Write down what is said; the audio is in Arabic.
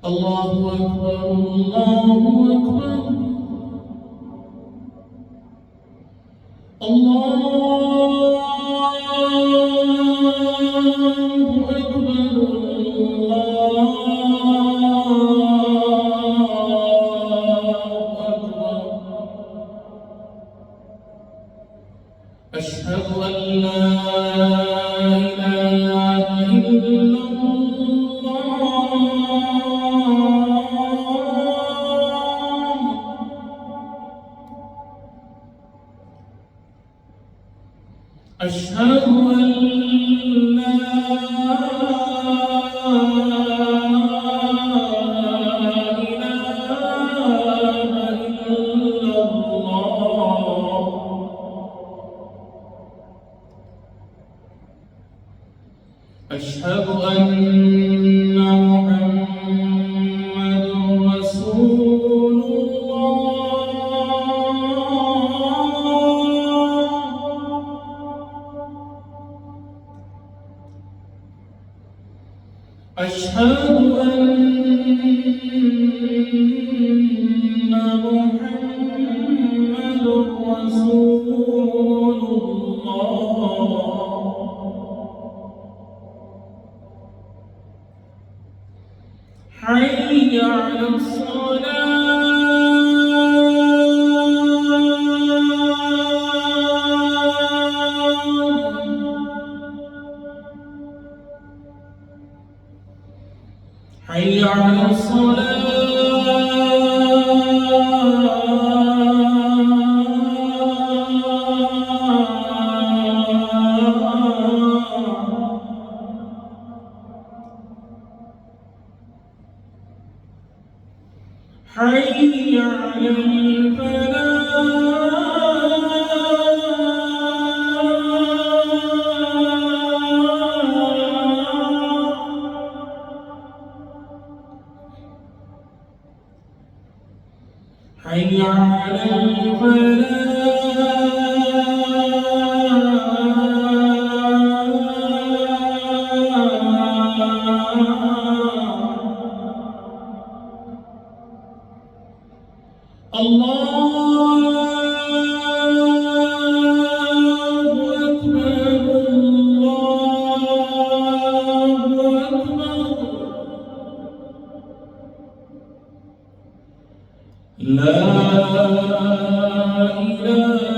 الله أكبر الله أكبر الله أكبر الله أكبر. أشهد أن لا إله إلا أشهد أن لا إله إلا الله. أشهد أن محمد رسول أشهد أن محمد رسول الله. حي على حي على حي على الفلاح. حي على الفلاح. الله أكبر الله أكبر. لا إله